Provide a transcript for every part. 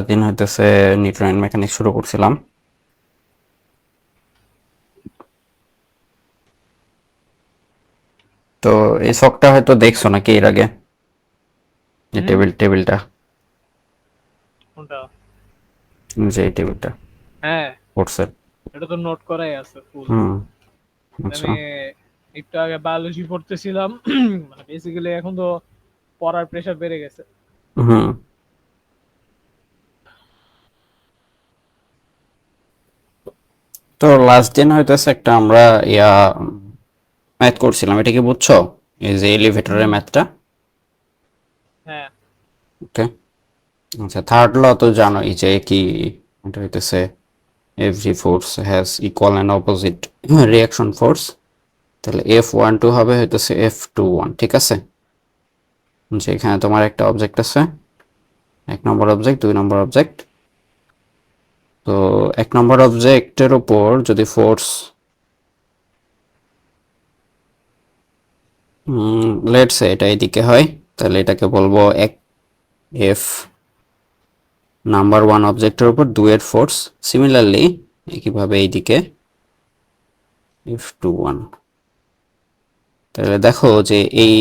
দিন হইতেছে neutron mechanics শুরু করছিলাম। তো এই শখটা হয়তো দেখছো নাকি এর আগে, যে হুম। টেবিলটা, কোনটা? যে এই টেবিলটা হ্যাঁ, কোর্সের। এটা তো নোট করাই আছে ফুল। হুম। আচ্ছা। আমি একটু আগে বায়োলজি পড়তেছিলাম। মানে বেসিক্যালি এখন তো পড়ার প্রেশার বেড়ে গেছে। হুম। তো লাস্ট দিন হইতেছে একটা আমরা ইয়া ম্যাথ করছিলাম, এটা কি বুঝছো? এই যে এলিভেটরের হুম। ম্যাথটা। হ্যাঁ। ওকে। আচ্ছা, থার্ড ল তো জানোই যে কি, এটা হইতেছে every force has equal and opposite reaction force. তাহলে F12 হবে হইতেছে F21, ঠিক আছে? যে এখানে তোমার একটা অবজেক্ট আছে, 1 নম্বর অবজেক্ট, 2 নম্বর অবজেক্ট। তো 1 নম্বর অবজেক্টের উপর যদি ফোর্স লেটস সে এটা এদিকে হয়, তাহলে এটাকে বলবো এফ নাম্বার 1 অবজেক্টের উপর 2 এর ফোর্স। সিমিলারলি একইভাবে এইদিকে F21। তাহলে দেখো যে এই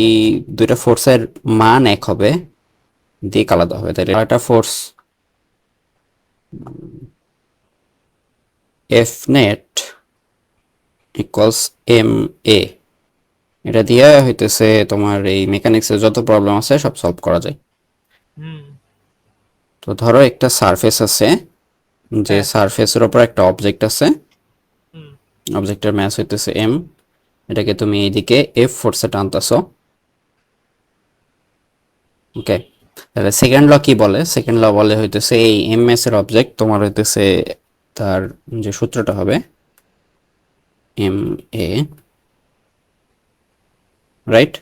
দুইটা ফোর্সের মান এক হবে, দিক আলাদা হবে। তাহলে একটা force F net equals M A, এটা দিয়ে হইতেছে তোমার এই মেকানিক্সের যত প্রবলেম আছে সব সলভ করা যায়। হুম। তো ধরো একটা সারফেস আছে, যে হ্যাঁ। সারফেসের ওপর একটা অবজেক্ট আছে, হুম। অবজেক্টের ম্যাস হইতেছে এম। এটাকে তুমি এইদিকে এফ ফোর্সে টানতেছো। ওকে। তাহলে সেকেন্ড ল কি বলে? সেকেন্ড ল বলে হইতেছে এই এম এস এর অবজেক্ট তোমার হইতেছে, তার যে সূত্রটা হবে এম এ, রাইট?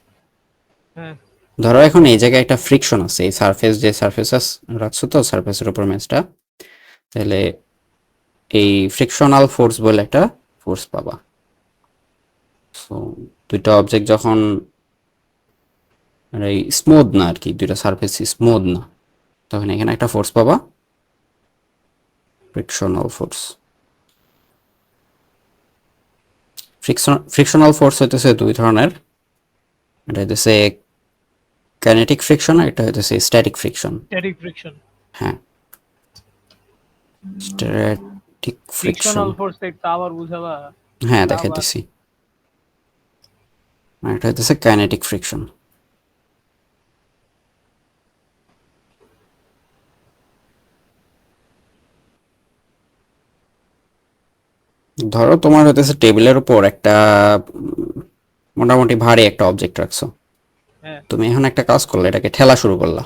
হ্যাঁ। ধরো এখন এই জায়গায় একটা ফ্রিকশন আছে, এই সারফেস, যে সারফেস রাখছো তো সারফেসের উপর ম্যাচটা, তাহলে এই ফ্রিকশনাল ফোর্স বলে একটা ফোর্স পাবা। সো দুইটা অবজেক্ট যখন এই স্মুথ না আর কি, দুইটা সারফেস স্মুথ না, তখন এখানে একটা ফোর্স পাবা, ফ্রিকশনাল ফোর্স। ফ্রিকশনাল ফোর্স হইতেছে দুই ধরনের, এটা হইতেছে কাইনেটিক ফ্রিকশন, আর এটা হইতেছে স্ট্যাটিক ফ্রিকশন। Static friction. হ্যাঁ, স্ট্যাটিক ফ্রিকশন। ফ্রিকশনাল ফোর্স একটু আবার বুঝাবা? হ্যাঁ, এটা আবার। দেখাইতেছি। আর এটা হইতেছে কাইনেটিক ফ্রিকশন। ধরো তোমার হইতেছে টেবিলের উপর একটা মোটামুটি ভারী একটা অবজেক্ট রাখছো। হ্যাঁ। তুমি এখন একটা কাজ করলে, এটাকে ঠেলা শুরু করলা,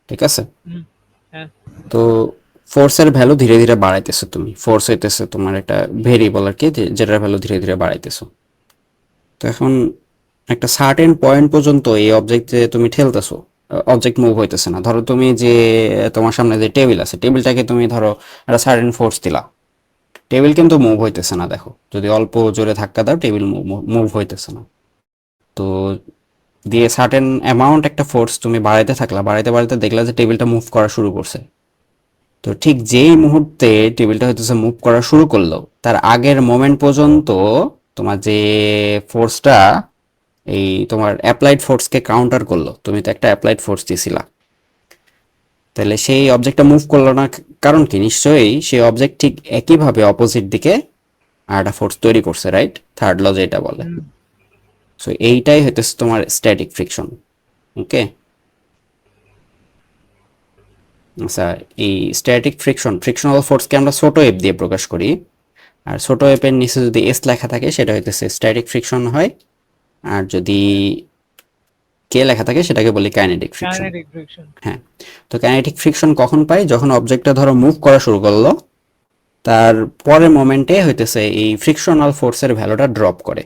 ঠিক আছে? হুম। হ্যাঁ। তো ফোর্সের ভ্যালু ধীরে ধীরে বাড়াইতেছো তুমি। ফোর্স হইতেছে তোমার একটা ভেরিয়েবল আর কি, যেটার ভ্যালু ধীরে ধীরে বাড়াইতেছো। তো এখন একটা সার্টেন পয়েন্ট পর্যন্ত এই অবজেক্টে তুমি ঠেলতেছো, অবজেক্ট মুভ হইতেছে না। ধরো তুমি যে তোমার সামনে যে টেবিল আছে, টেবিলটাকে তুমি ধরো একটা সার্টেন ফোর্স দিলা, টেবিল কিন্তু মুভ হইতেছে না। দেখো, যদি অল্প জোরে ধাক্কা দাও টেবিল মুভ হইতেছে না। তো দিয়ে সার্টেন অ্যামাউন্ট একটা ফোর্স তুমি বাড়াইতে থাকলা, বাড়াইতে বাড়াইতে দেখলা যে টেবিলটা মুভ করা শুরু করছে। তো ঠিক যেই মুহূর্তে টেবিলটা হইতেছে মুভ করা শুরু করলো, তার আগের মোমেন্ট পর্যন্ত তোমার যে ফোর্সটা এই তোমার অ্যাপ্লাইড ফোর্সকে কাউন্টার করলো, তুমি তো একটা অ্যাপ্লাইড ফোর্স দিছিলা, তাহলে সেই অবজেক্টটা মুভ করলো না। কারণ কি? নিশ্চয়ই সেই অবজেক্ট ঠিক একইভাবে অপোজিট দিকে আর একটা ফোর্স তৈরি করছে, রাইট? থার্ড ল যেটা বলে। হুম। সো এইটাই হইতেছে তোমার স্ট্যাটিক ফ্রিকশন। ওকে। আচ্ছা, এই স্ট্যাটিক ফ্রিকশন, ফ্রিকশনাল ফোর্সকে আমরা ছোট এফ দিয়ে প্রকাশ করি। আর ছোট এফের নিচে যদি এস লেখা থাকে সেটা হইতেছে স্ট্যাটিক ফ্রিকশন হয়। আর যদি কে লেখা থাকে সেটাকে বলি কাইনেটিক ফ্রিকশন। Kinetic friction. হ্যাঁ। তো কাইনেটিক ফ্রিকশন কখন পাই? যখন অবজেক্টটা ধরো মুভ করা শুরু করলো, তার পরের মোমেন্টে হইতেছে এই ফ্রিকশনাল ফোর্সের ভ্যালুটা ড্রপ করে।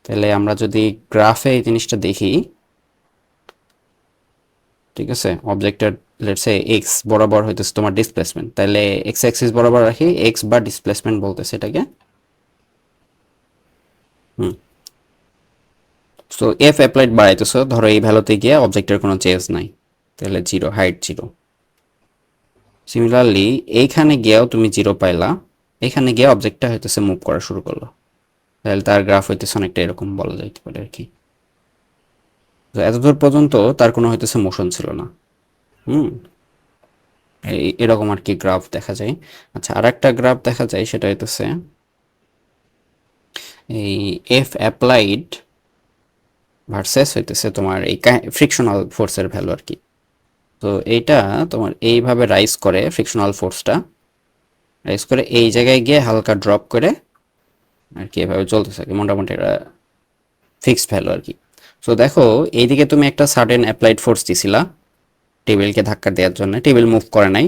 তাহলে আমরা যদি গ্রাফে এই জিনিসটা দেখি, ঠিক আছে, অবজেক্টের লেটস সে এক্স বরাবর হইতেছে তোমার ডিসপ্লেসমেন্ট, তাহলে এক্স অ্যাক্সিস বরাবর রাখি, এক্স বা ডিসপ্লেসমেন্ট বলতেছে এটাকে। হুম। সো এফ অ্যাপ্লাইড বাড়াইতেছো, ধরো এই ভ্যালুতে গিয়ে অবজেক্টের কোনো চেঞ্জ নাই, তাহলে জিরো, হাইট জিরো। সিমিলারলি এইখানে গিয়েও তুমি 0 পাইলা, এখানে গিয়ে অবজেক্টটা হইতেছে মুভ করা শুরু করলো, তাহলে তার গ্রাফ হইতেছে অনেকটা এরকম বলা যাইতে পারে আর কি। তো এতদূর পর্যন্ত তার কোনো হইতেছে মোশন ছিল না। হুম, এরকম আর কি গ্রাফ দেখা যায়। আচ্ছা, আর একটা গ্রাফ দেখা যায়, সেটা হইতেছে এই এফ অ্যাপ্লাইড ভার্সেস হইতেছে তোমার এই ফ্রিকশনাল ফোর্সের ভ্যালু আর কি। তো এইটা তোমার এইভাবে রাইজ করে, ফ্রিকশনাল ফোর্সটা রাইজ করে এই জায়গায় গিয়ে হালকা ড্রপ করে আর কি, এভাবে চলতেছে আর কি, মোটামুটি এটা ফিক্সড ভ্যালু আর কি। সো দেখো, এইদিকে তুমি একটা সাডেন অ্যাপ্লাইড ফোর্স দিছিলা টেবিলকে ধাক্কা দেওয়ার জন্য, টেবিল মুভ করে নাই,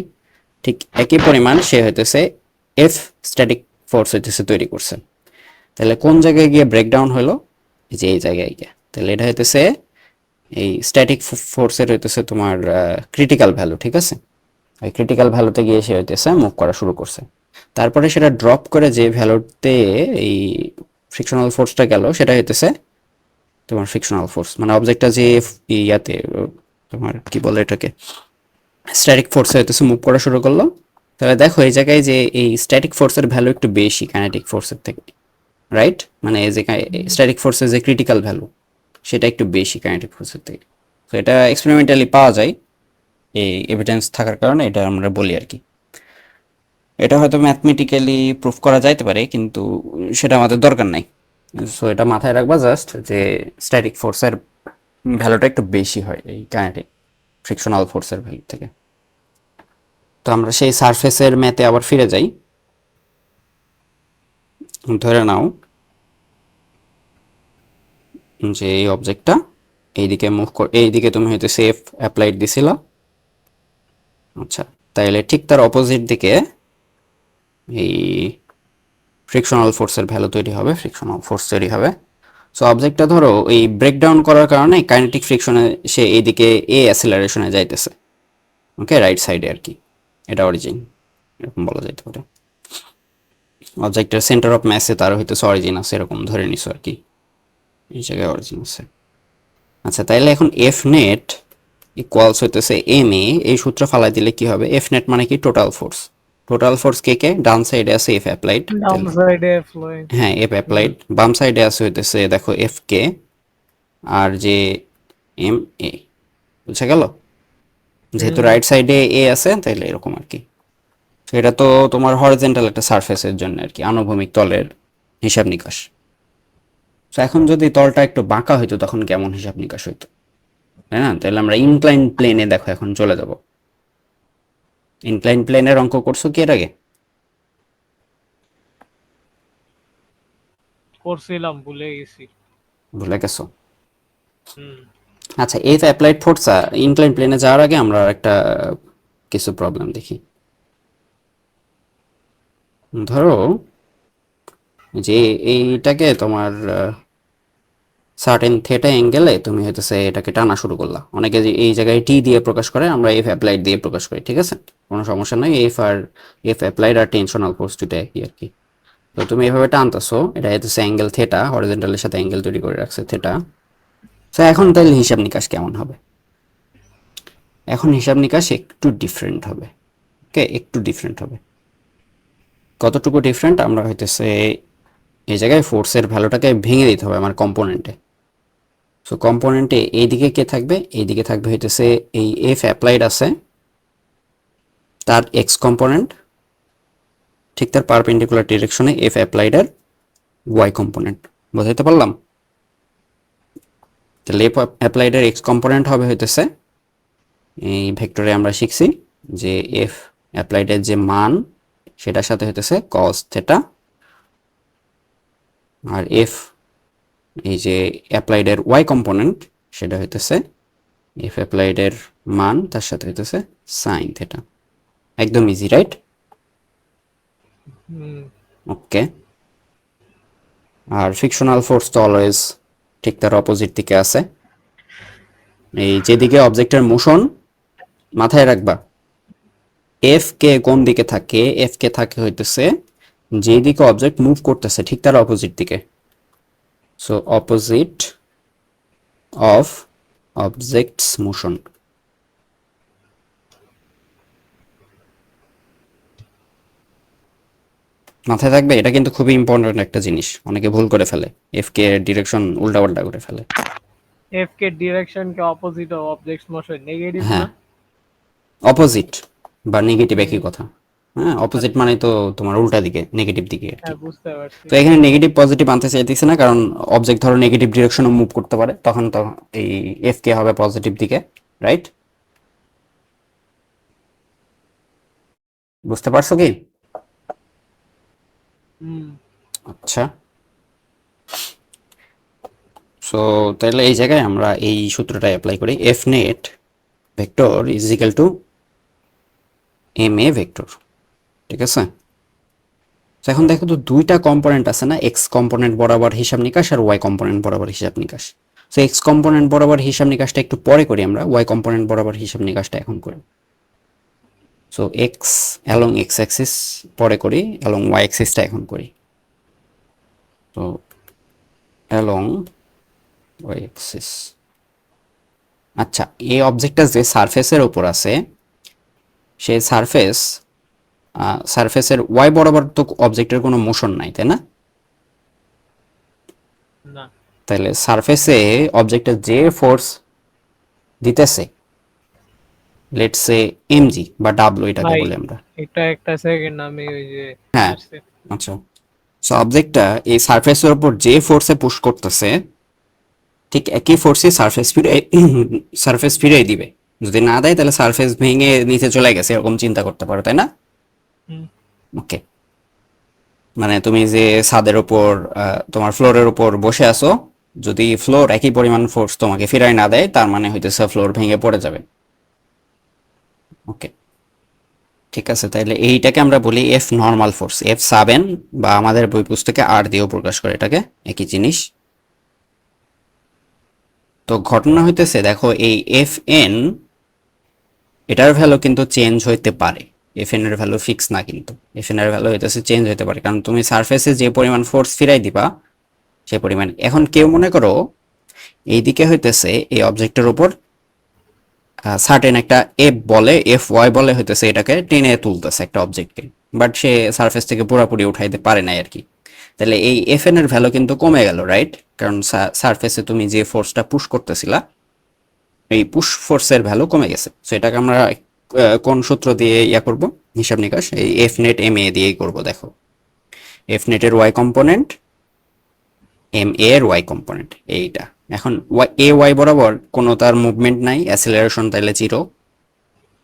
ঠিক একই পরিমাণ সে হইতেছে এফ স্ট্যাটিক ফোর্স হইতেছে তৈরি করছে। তাহলে কোন জায়গায় গিয়ে ব্রেকডাউন হলো? এই যে এই জায়গায় গিয়ে। তাহলে এটা হইতেছে এই স্ট্যাটিক ফোর্সের হইতেছে তোমার ক্রিটিক্যাল ভ্যালু, ঠিক আছে? ওই ক্রিটিক্যাল ভ্যালুতে গিয়ে সে হইতেছে মুভ করা শুরু করছে। তারপরে সেটা ড্রপ করে যে ভ্যালুতে এই ফ্রিকশনাল ফোর্সটা গেল, সেটা হইতেছে তোমার ফ্রিকশনাল ফোর্স, মানে অবজেক্টটা যে ইয়াতে তোমার কি বলে এটাকে, স্ট্যাটিক ফোর্সে হইতেছে মুভ করা শুরু করলো। তাহলে দেখো এই জায়গায় যে এই স্ট্যাটিক ফোর্সের ভ্যালু একটু বেশি কাইনেটিক ফোর্সের থেকে, রাইট? মানে এই যে স্ট্যাটিক ফোর্সের যে ক্রিটিক্যাল ভ্যালু, সেটা একটু বেশি কাইনেটিক ফোর্সের থেকে। তো এটা এক্সপেরিমেন্টালি পাওয়া যায়, এই এভিডেন্স থাকার কারণে এটা আমরা বলি আর কি। এটা হয়তো ম্যাথমেটিক্যালি প্রুফ করা যাইতে পারে, কিন্তু সেটা আমাদের দরকার নাই। সো এটা মাথায় রাখবা জাস্ট, যে স্ট্যাটিক ফোর্সের ভ্যালুটা একটু বেশি হয় এই কাইনেটিক ফ্রিকশনাল ফোর্সের ভ্যালু থেকে। তো আমরা সেই সারফেসের ম্যাথে আবার ফিরে যাই। ধরে নাও যে এই অবজেক্টটা এইদিকে মুভ এইদিকে তুমি হয়তো সেফ অ্যাপ্লাইড দিছিলা। আচ্ছা, তাইলে ঠিক তার অপোজিট দিকে এই ফ্রিকশনাল ফোর্সের ভ্যালু তৈরি হবে, ফ্রিকশনাল ফোর্স তৈরি হবে। সো অবজেক্টটা ধরো এই ব্রেকডাউন করার কারণে কাইনেটিক ফ্রিকশনে সে এইদিকে এ অ্যাসেলারেশনে যাইতেছে, ওকে, রাইট সাইডে আর কি। এটা অরিজিন, এরকম বলা যাইতে পারে। অবজেক্টের সেন্টার অফ ম্যাসে তার হইতেছে অরিজিন আছে, এরকম ধরে নিছো আর কি, এই জায়গায় অরিজিন আছে। আচ্ছা, তাইলে এখন এফ নেট ইকুয়ালস হইতেছে এম এ, এই সূত্র ফালাই দিলে কি হবে? এফ নেট মানে কি? Total force. টোটাল ফোর্স কে কে? ডান সাইডে আছে এফ অ্যাপ্লাইড, ডাউন সাইডে ফ্লোয়িং। হ্যাঁ এফ অ্যাপ্লাইড। বাম সাইডে আছে হইতেছে দেখো এফ কে, আর যে এম এ, বুঝা গেল? যেহেতু রাইট সাইডে এ আছে, তাইলে এরকম আর কি। তো এটা তো তোমার হরিজন্টাল একটা সারফেসের জন্য আর কি, আনুভূমিক তলের হিসাব নিকাশ। তো এখন যদি তলটা একটু বাঁকা হইতো, তখন কেমন হিসাব নিকাশ হইতো, তাই না? তাহলে আমরা ইনক্লাইন প্লেনে দেখো এখন চলে যাব। ইনক্লাইন প্লেনের অঙ্ক করছো কি এর আগে? করছিলাম, ভুলে গেছি। ভুলে গেছো? হুম। আচ্ছা, এফ অ্যাপ্লাইড ফোর্সা ইনক্লাইন প্লেনে যাওয়ার আগে আমরা একটা কিছু প্রবলেম দেখি। ধরো যে এইটাকে তোমার সার্টেন থেটা অ্যাঙ্গেলে তুমি হইতেছে এটাকে টানা শুরু করলা। অনেকে যে এই জায়গায় টি দিয়ে প্রকাশ করে, আমরা এফ অ্যাপ্লাইড দিয়ে প্রকাশ করি, ঠিক আছে? কোনো সমস্যা নাই, এফ অ্যাপ্লাইড আর টেনশনাল ফোর্স দুটো একই আর কি। তো তুমি এভাবে টানতেছো, এটা হইতেছে অ্যাঙ্গেল থেটা, হরিজন্টালের সাথে অ্যাঙ্গেল তৈরি করে রাখছে থেটা। তো এখন তাহলে হিসাব নিকাশ কেমন হবে? এখন হিসাব নিকাশ একটু ডিফারেন্ট হবে, ওকে, একটু ডিফারেন্ট হবে। কতটুকু ডিফারেন্ট? আমরা হইতেছে এই জায়গায় ফোর্সের ভ্যালুটাকে ভেঙে দিতে হবে আমার কম্পোনেন্টে। সো কম্পোনেন্টে এইদিকে কে থাকবে? এইদিকে থাকবে হইতেছে এই এফ অ্যাপ্লাইড আছে, তার এক্স কম্পোনেন্ট, ঠিক তার পারপেন্ডিকুলার ডিরেকশনে এফ অ্যাপ্লাইড আর ওয়াই কম্পোনেন্ট। বোঝাইতে পারলাম? তাহলে এফ অ্যাপ্লাইডের এক্স কম্পোনেন্ট হবে হইতেছে, এই ভেক্টরে আমরা শিখছি যে এফ অ্যাপ্লাইডের যে মান, সেটার সাথে হইতেছে কস থেটা, আর এফ এই যে অ্যাপ্লাইডের ওয়াই কম্পোনেন্ট, সেটা হইতেছে এফ অ্যাপ্লাইডের মান তার সাথে হইতেছে সাইন থেটা। একদম ইজি, রাইট? ওকে। আর ফ্রিকশনাল ফোর্স তো অলওয়েজ ঠিক তার অপোজিট দিকে আছে। এই যেদিকে অবজেক্টের মোশন, মাথায় রাখবা এফ কে কোন দিকে থাকে? এফ কে থাকে হইতেছে যেদিকে অবজেক্ট মুভ করতেছে ঠিক তার অপোজিট দিকে। So opposite of objects motion. মাথায় থাকবে, এটা কিন্তু খুবই ইম্পর্টেন্ট একটা জিনিস, অনেকে ভুল করে ফেলে, এফ কে ডিরেকশন উল্টাপাল্টা করে ফেলে। F K direction K opposite of object motion negative হ্যাঁ, না? অপোজিট বা নেগেটিভ একই নেগেটিভ। কথা। হ্যাঁ, অপোজিট আচ্ছা, মানে তো তোমার উল্টা দিকে, নেগেটিভ দিকে আর কি। হ্যাঁ বুঝতে পারছি। তো এখানে নেগেটিভ পজিটিভ আনতে চাইতেছি না, কারণ অবজেক্ট ধরো নেগেটিভ ডিরেকশনে মুভ করতে পারে, তখন তো এই এফ কে হবে পজিটিভ দিকে, রাইট? বুঝতে পারছো কি? হুম। আচ্ছা, সো তাহলে এই জায়গায় আমরা এই সূত্রটা অ্যাপ্লাই করি, F net vector is equal to M a vector, ঠিক আছে? তো এখন দেখো তো দুইটা কম্পোনেন্ট আছে না, এক্স কম্পোনেন্ট বরাবর হিসাব নিকাশ আর ওয়াই কম্পোনেন্ট বরাবর হিসাব নিকাশ। সো এক্স কম্পোনেন্ট বরাবর হিসাব নিকাশটা একটু পরে করি আমরা, ওয়াই কম্পোনেন্ট বরাবর হিসাব নিকাশটা এখন করি। So x along x Axis পরে করি, অ্যালং ওয়াই অ্যাক্সিসটা এখন করি। তো অ্যালং ওয়াই অ্যাক্সিস। আচ্ছা, এই অবজেক্টটা যে সারফেসের উপর আছে, সেই সারফেসের ওয়াই বরাবর তো অবজেক্টের কোনো মোশন নাই, তাই না? না। তাহলে সারফেসে অবজেক্টের যে ফোর্স দিতেছে, লেটস সে এমজি বা ডাব্লু এটাকে ভাই বলি আমরা। এটা একটা সেকেন্ড, আমি ওই যে হ্যাঁ, আসছে। আচ্ছা। সো অবজেক্টটা এই সারফেসের উপর যে ফোর্সে পুশ করতেছে, ঠিক একই ফোর্সে সারফেস ফিরে দিবে। যদি না দেয় তাহলে সারফেস ভেঙে নিচে চলে গেছে, এরকম চিন্তা করতে পারো, তাই না? হুম। ওকে, মানে তুমি যে ছাদের উপর তোমার ফ্লোরের উপর বসে আছো, যদি ফ্লোর একই পরিমাণ ফোর্স তোমাকে ফিরাই না দেয়, তার মানে হইতেছে ফ্লোর ভেঙে পড়ে যাবে। ওকে, ঠিক আছে, তাহলে এইটাকে আমরা বলি F normal force, F sub N, বা আমাদের বই পুস্তকে আর দিয়েও প্রকাশ করে এটাকে, একই জিনিস। তো ঘটনা হইতেছে দেখো, এই এফ এন এটার ভ্যালু কিন্তু চেঞ্জ হইতে পারে, এফ এন এর ভ্যালু ফিক্স না, কিন্তু এফ এন এর ভ্যালু হইতেছে চেঞ্জ হইতে পারে, কারণ তুমি সারফেসে যে পরিমাণ ফোর্স ফিরাই দিবা সে পরিমাণ। এখন কেউ মনে করো এইদিকে হইতেছে এই অবজেক্টের উপর সার্টেন একটা এফ বলে, এফ ওয়াই বলে হইতেছে, এটাকে টেনে তুলতেছে একটা অবজেক্টকে, বাট সে সারফেস থেকে পুরোপুরি উঠাইতে পারে নাই আর কি। তাহলে এই এফ এন এর ভ্যালু কিন্তু কমে গেল, রাইট? কারণ সারফেসে তুমি যে ফোর্সটা পুশ করতেছিলা, এই পুশ ফোর্সের ভ্যালু কমে গেছে। সো এটাকে আমরা কোন সূত্র দিয়ে ইয়া করব, হিসাব নিকাশ? এই এফ নেট এম এ দিয়েই করবো। দেখো, এফ নেটের ওয়াই কম্পোনেন্ট, এম এ এর ওয়াই কম্পোনেন্ট এইটা। এখন এ ওয়াই বরাবর কোনো তার মুভমেন্ট নাই, অ্যাসেলারেশন তাইলে জিরো,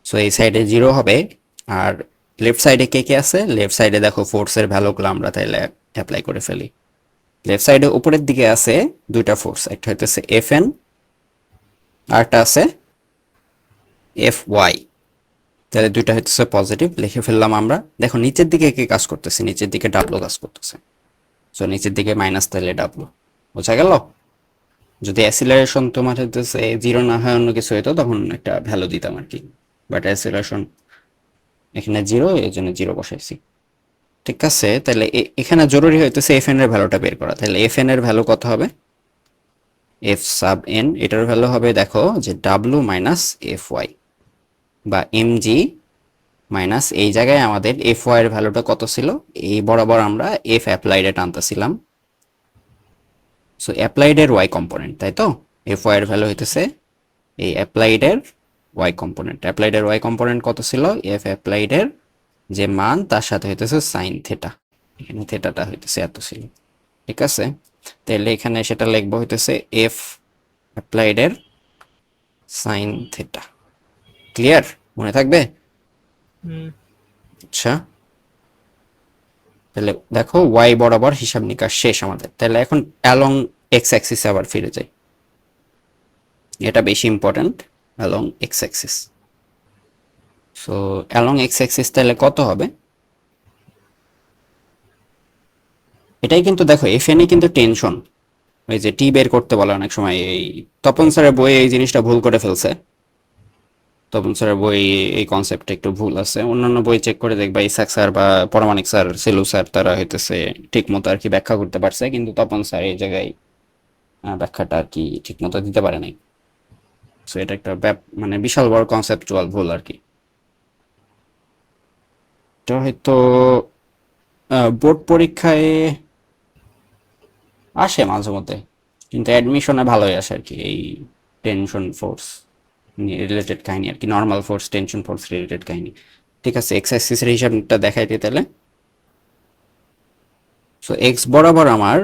সো এই সাইডে জিরো হবে। আর লেফট সাইডে কে কে আছে? লেফট সাইডে দেখো ফোর্সের ভ্যালুগুলো আমরা তাইলে অ্যাপ্লাই করে ফেলি। লেফট সাইডে উপরের দিকে আছে দুইটা ফোর্স, একটা হইতেছে এফ এন, আরটা আছে এফ ওয়াই। তাহলে দুইটা হইতেছে পজিটিভ, লিখে ফেললাম আমরা। দেখো নিচের দিকে কে কাজ করতেছে? নিচের দিকে ডাব্লু কাজ করতেছে। সো নিচের দিকে মাইনাস, তাহলে ডাব্লু। বোঝা গেল? যদি অ্যাসিলারেশন তোমার হইতেছে জিরো না হয় অন্য কিছু হইতো, তখন একটা ভ্যালু দিতাম আর কি, বাট অ্যাসিলারেশন এখানে জিরো, এই জন্য জিরো বসাইছি। ঠিক আছে, তাহলে এখানে জরুরি হইতেছে এফ এন এর ভ্যালুটা বের করা। তাহলে এফ এন এর ভ্যালু কত হবে? এফ সাব এন, এটার ভ্যালু হবে দেখো যে ডাব্লু মাইনাস এফ ওয়াই, বা এম জি মাইনাস, এই জায়গায় আমাদের এফ ওয়াই এর ভ্যালুটা কত ছিল? এই বরাবর আমরা এফ অ্যাপ্লাইডে টানতেছিলাম, সো অ্যাপ্লাইড এর ওয়াই কম্পোনেন্ট, তাই তো? এফ ওয়াই এর ভ্যালু হইতেছে এই অ্যাপ্লাইড এর ওয়াই কম্পোনেন্ট। অ্যাপ্লাইড এর ওয়াই কম্পোনেন্ট কত ছিল? এফ অ্যাপ্লাইড এর যে মান তার সাথে হইতেছে সাইন থেটা, এখানে থেটাটা হইতেছে এত ছিল। ঠিক আছে, তাহলে এখানে সেটা লিখবো হইতেছে এফ অ্যাপ্লাইড এর সাইন থেটা। ক্লিয়ার? মনে থাকবে? হুম। আচ্ছা, তাহলে দেখো ওয়াই বরাবর হিসাব নিকাশ শেষ আমাদের। তাহলে এখন অ্যালং এক্স অ্যাক্সিসে আবার ফিরে যাই, এটা বেশি important, along x Axis. So along x Axis তাহলে কত হবে? এটাই কিন্তু দেখো এফ এন কিন্তু টেনশন, ওই যে টি বের করতে বলে অনেক সময়, এই তপন স্যারের বই এই জিনিসটা ভুল করে ফেলছে। তপন স্যারের বই এই কনসেপ্টটা একটু ভুল আছে, অন্যান্য বই চেক করে দেখবা ইসাক স্যার বা পরমাণিক স্যার, সেলু স্যার, তারা হইতেছে ঠিক মতো আর কি ব্যাখ্যা করতে পারছে, কিন্তু তপন স্যার এই জায়গায় ব্যাখ্যাটা আর কি ঠিক মতো দিতে পারে নাই। সো এটা একটা মানে বিশাল বড় কনসেপচুয়াল ভুল আর কি। এটা হয়তো বোর্ড পরীক্ষায় আসে মাঝে মধ্যে, কিন্তু অ্যাডমিশনে ভালোই আসে আর কি, এই টেনশন ফোর্স রিলেটেড কাহিনী আর কি, normal force tension force related কাহিনী। ঠিক আছে, এক্স অ্যাক্সিসের হিসাবটা দেখাই দিই তাহলে। সো এক্স বরাবর আমার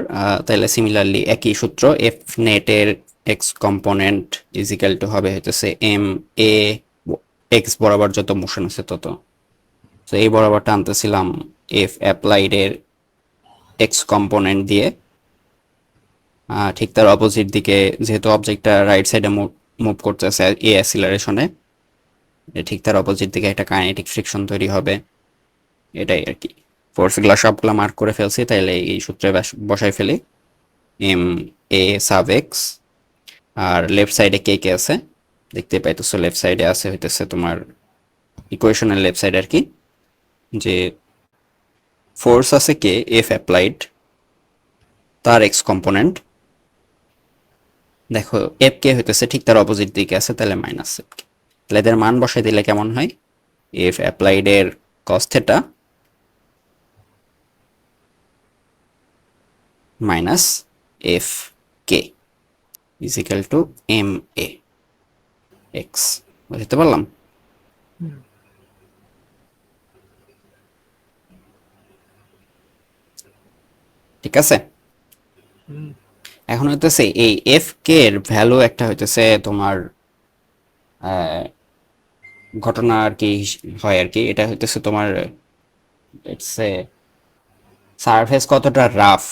তাহলে সিমিলারলি একই সূত্র, এফ নেটের এক্স কম্পোনেন্ট ইজিক্যাল টু হবে হইতেছে এম এ এক্স বরাবর যত মোশন আছে তত। তো এই বরাবরটা আনতেছিলাম এফ অ্যাপ্লাইড এর এক্স কম্পোনেন্ট দিয়ে, ঠিক তার অপোজিট দিকে যেহেতু অবজেক্টটা রাইট সাইডে মুভ করতেছে এ অ্যাসিলারেশনে, ঠিক তার অপোজিট দিকে একটা কাইনেটিক ফ্রিকশন তৈরি হবে, এটাই আর কি। ফোর্সগুলো সবগুলো মার্ক করে ফেলছি, তাইলে এই সূত্রে বসাই ফেলি M a sub x. R left সাইডে কে কে আছে দেখতে পাইতেছো, লেফট সাইডে আছে হইতেছে তোমার ইকুয়েশনের লেফট সাইড আর কি, যে ফোর্স আছে কে এফ অ্যাপ্লাইড, তার এক্স কম্পোনেন্ট দেখো এফ কে হইতেছে ঠিক তার অপোজিট দিকে আছে, তাহলে মাইনাস এফ কে। তাহলে এদের মান বসাই দিলে কেমন হয়, এফ অ্যাপ্লাইড এর কস থেটা মাইনাস এফ কে equal two M A x. বুঝতে পারলাম? ঠিক আছে, এখন হইতেছে এই এফ কে এর ভ্যালু একটা হইতেছে তোমার ঘটনা আর কি হয় আর কি, এটা হইতেছে তোমার সারফেস কতটা রাফ,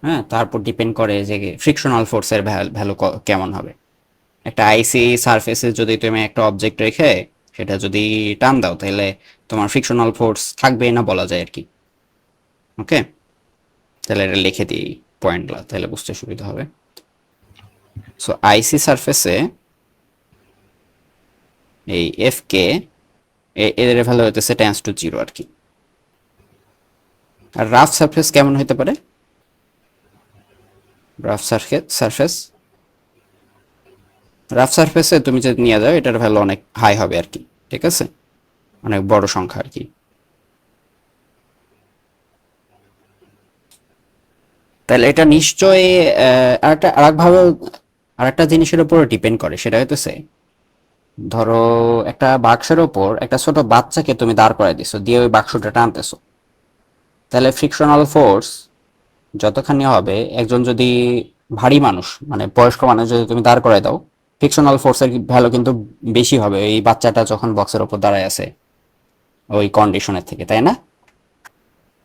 হ্যাঁ, তারপর ডিপেন্ড করে যে ফ্রিকশনাল ফোর্সের ভ্যালু কেমন হবে। একটা আইসি সারফেসে যদি তুমি একটা অবজেক্ট রেখে সেটা যদি টান দাও, তাহলে তোমার ফ্রিকশনাল ফোর্স থাকবে না বলা যায় আর কি। ওকে, তাহলে এটা লিখে দিই পয়েন্টগুলো, তাহলে বুঝতে সুবিধা হবে। সো আইসি সারফেসে এই এফ কে এর ভ্যালু হইতেছে টেন্স টু 0 আর কি। আর রাফ সারফেস কেমন হতে পারে, রাফ সারফেস রাফ সারফেসে তুমি যদি নিয়ে যাও এটার ভ্যালু অনেক হাই হবে আর কি। ঠিক আছে, অনেক বড় সংখ্যা আর কি। তাহলে এটা নিশ্চয়ই আরেকভাবে আরেকটা জিনিসের উপর ডিপেন্ড করে, সেটা হইতেছে ধরো একটা বাক্সের ওপর একটা ছোট বাচ্চাকে তুমি দাঁড় করাই দিছো, দিয়ে ওই বাক্সটা টানতেছো, তাহলে ফ্রিকশনাল ফোর্স যতখানি হবে, একজন যদি ভারী মানুষ মানে বয়স্ক মানুষ যদি তুমি দাঁড় করাই দাও, ফ্রিকশনাল ফোর্সের ভ্যালু কিন্তু বেশি হবে এই বাচ্চাটা যখন বক্সের ওপর দাঁড়ায় আছে ওই কন্ডিশনের থেকে, তাই না?